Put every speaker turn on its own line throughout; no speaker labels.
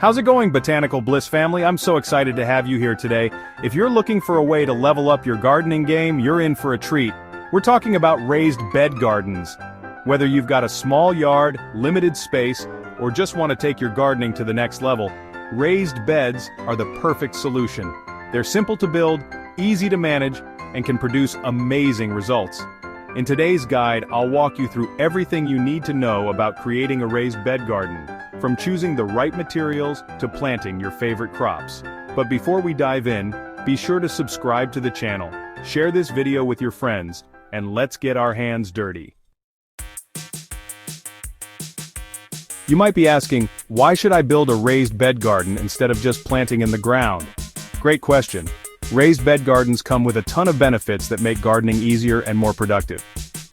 How's it going, Botanical Bliss family? I'm so excited to have you here today. If you're looking for a way to level up your gardening game, you're in for a treat. We're talking about raised bed gardens. Whether you've got a small yard, limited space, or just want to take your gardening to the next level, raised beds are the perfect solution. They're simple to build, easy to manage, and can produce amazing results. In today's guide, I'll walk you through everything you need to know about creating a raised bed garden, from choosing the right materials to planting your favorite crops. But before we dive in, be sure to subscribe to the channel, share this video with your friends, and let's get our hands dirty. You might be asking, why should I build a raised bed garden instead of just planting in the ground? Great question. Raised bed gardens come with a ton of benefits that make gardening easier and more productive.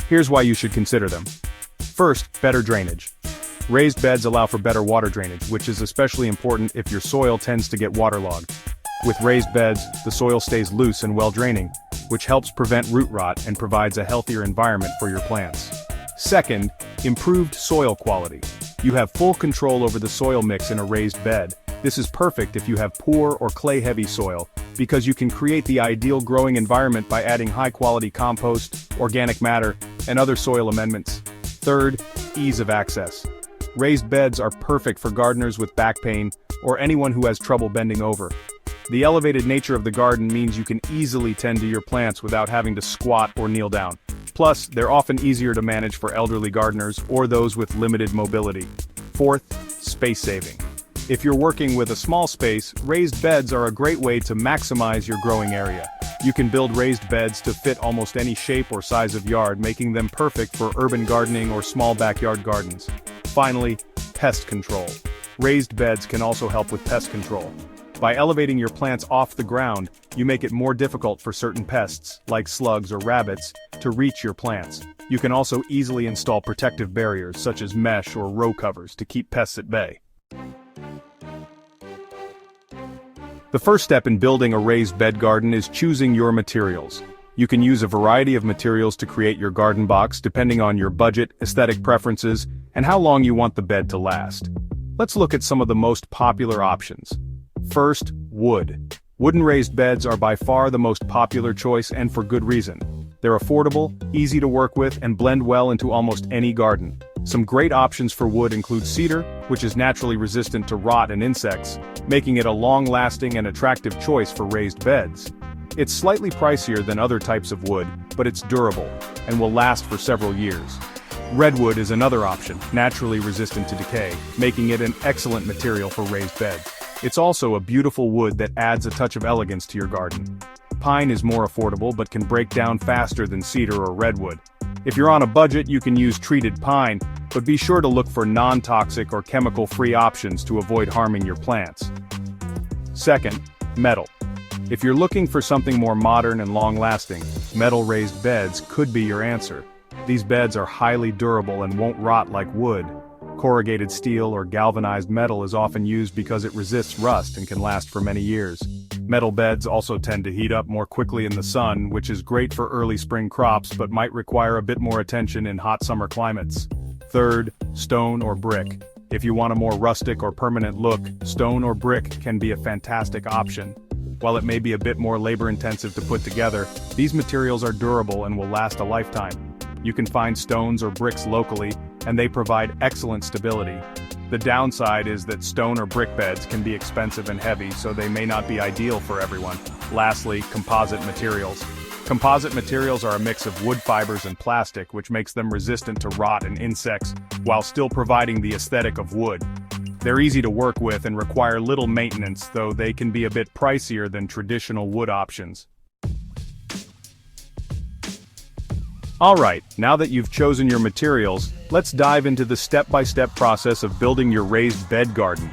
Here's why you should consider them. First, better drainage. Raised beds allow for better water drainage, which is especially important if your soil tends to get waterlogged. With raised beds, the soil stays loose and well-draining, which helps prevent root rot and provides a healthier environment for your plants. Second, improved soil quality. You have full control over the soil mix in a raised bed. This is perfect if you have poor or clay-heavy soil, because you can create the ideal growing environment by adding high-quality compost, organic matter, and other soil amendments. Third, ease of access. Raised beds are perfect for gardeners with back pain, or anyone who has trouble bending over. The elevated nature of the garden means you can easily tend to your plants without having to squat or kneel down. Plus, they're often easier to manage for elderly gardeners or those with limited mobility. Fourth, space saving. If you're working with a small space, raised beds are a great way to maximize your growing area. You can build raised beds to fit almost any shape or size of yard, making them perfect for urban gardening or small backyard gardens. Finally, pest control. Raised beds can also help with pest control. By elevating your plants off the ground, you make it more difficult for certain pests, like slugs or rabbits, to reach your plants. You can also easily install protective barriers such as mesh or row covers to keep pests at bay. The first step in building a raised bed garden is choosing your materials. You can use a variety of materials to create your garden box depending on your budget, aesthetic preferences, and how long you want the bed to last. Let's look at some of the most popular options. First, wood. Wooden raised beds are by far the most popular choice, and for good reason. They're affordable, easy to work with, and blend well into almost any garden. Some great options for wood include cedar, which is naturally resistant to rot and insects, making it a long-lasting and attractive choice for raised beds. It's slightly pricier than other types of wood, but it's durable, and will last for several years. Redwood is another option, naturally resistant to decay, making it an excellent material for raised beds. It's also a beautiful wood that adds a touch of elegance to your garden. Pine is more affordable but can break down faster than cedar or redwood. If you're on a budget, you can use treated pine, but be sure to look for non-toxic or chemical-free options to avoid harming your plants. Second, metal. If you're looking for something more modern and long-lasting, metal raised beds could be your answer. These beds are highly durable and won't rot like wood. Corrugated steel or galvanized metal is often used because it resists rust and can last for many years. Metal beds also tend to heat up more quickly in the sun, which is great for early spring crops but might require a bit more attention in hot summer climates. Third, stone or brick. If you want a more rustic or permanent look, stone or brick can be a fantastic option. While it may be a bit more labor-intensive to put together, these materials are durable and will last a lifetime. You can find stones or bricks locally, and they provide excellent stability. The downside is that stone or brick beds can be expensive and heavy, so they may not be ideal for everyone. Lastly, composite materials. Composite materials are a mix of wood fibers and plastic, which makes them resistant to rot and insects, while still providing the aesthetic of wood. They're easy to work with and require little maintenance, though they can be a bit pricier than traditional wood options. Alright, now that you've chosen your materials, let's dive into the step-by-step process of building your raised bed garden.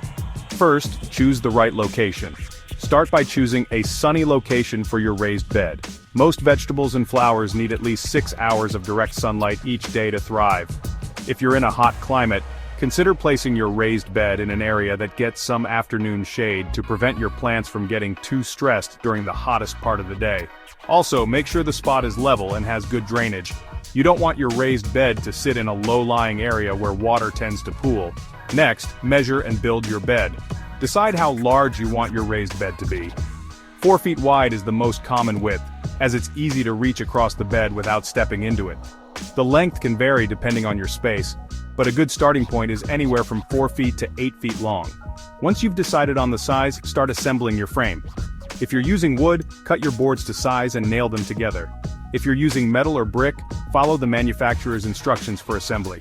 First, choose the right location. Start by choosing a sunny location for your raised bed. Most vegetables and flowers need at least 6 hours of direct sunlight each day to thrive. If you're in a hot climate, consider placing your raised bed in an area that gets some afternoon shade to prevent your plants from getting too stressed during the hottest part of the day. Also, make sure the spot is level and has good drainage. You don't want your raised bed to sit in a low-lying area where water tends to pool. Next, measure and build your bed. Decide how large you want your raised bed to be. 4 feet wide is the most common width, as it's easy to reach across the bed without stepping into it. The length can vary depending on your space, but a good starting point is anywhere from 4 feet to 8 feet long. Once you've decided on the size, start assembling your frame. If you're using wood, cut your boards to size and nail them together. If you're using metal or brick, follow the manufacturer's instructions for assembly.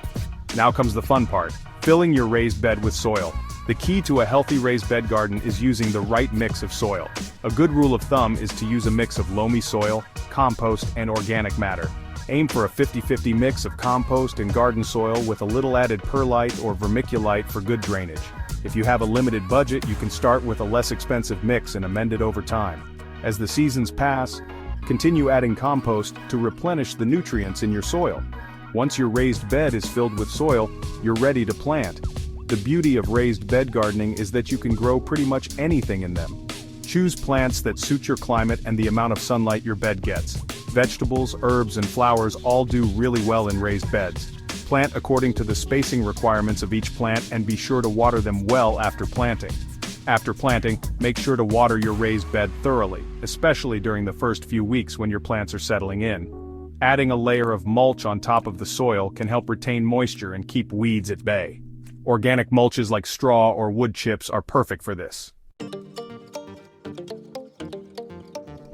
Now comes the fun part, filling your raised bed with soil. The key to a healthy raised bed garden is using the right mix of soil. A good rule of thumb is to use a mix of loamy soil, compost, and organic matter. Aim for a 50-50 mix of compost and garden soil with a little added perlite or vermiculite for good drainage. If you have a limited budget, you can start with a less expensive mix and amend it over time. As the seasons pass, continue adding compost to replenish the nutrients in your soil. Once your raised bed is filled with soil, you're ready to plant. The beauty of raised bed gardening is that you can grow pretty much anything in them. Choose plants that suit your climate and the amount of sunlight your bed gets. Vegetables, herbs, and flowers all do really well in raised beds. Plant according to the spacing requirements of each plant and be sure to water them well after planting. After planting, make sure to water your raised bed thoroughly, especially during the first few weeks when your plants are settling in. Adding a layer of mulch on top of the soil can help retain moisture and keep weeds at bay. Organic mulches like straw or wood chips are perfect for this.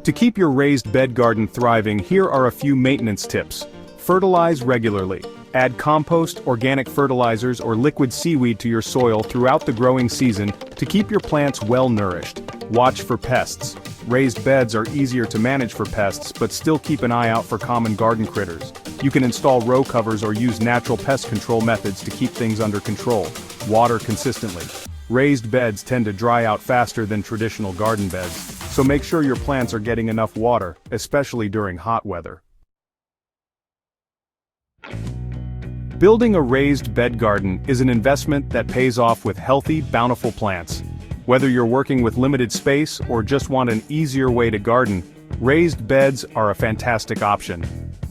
To keep your raised bed garden thriving, here are a few maintenance tips. Fertilize regularly. Add compost, organic fertilizers, or liquid seaweed to your soil throughout the growing season to keep your plants well nourished. Watch for pests. Raised beds are easier to manage for pests, but still keep an eye out for common garden critters. You can install row covers or use natural pest control methods to keep things under control. Water consistently. Raised beds tend to dry out faster than traditional garden beds, so make sure your plants are getting enough water, especially during hot weather. Building a raised bed garden is an investment that pays off with healthy, bountiful plants. Whether you're working with limited space or just want an easier way to garden, raised beds are a fantastic option.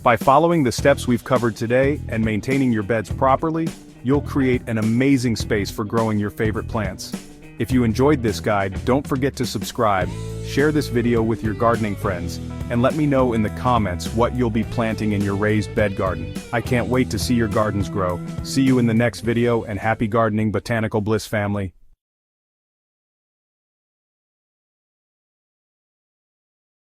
By following the steps we've covered today and maintaining your beds properly, you'll create an amazing space for growing your favorite plants. If you enjoyed this guide, don't forget to subscribe, share this video with your gardening friends, and let me know in the comments what you'll be planting in your raised bed garden. I can't wait to see your gardens grow. See you in the next video, and happy gardening, Botanical Bliss family.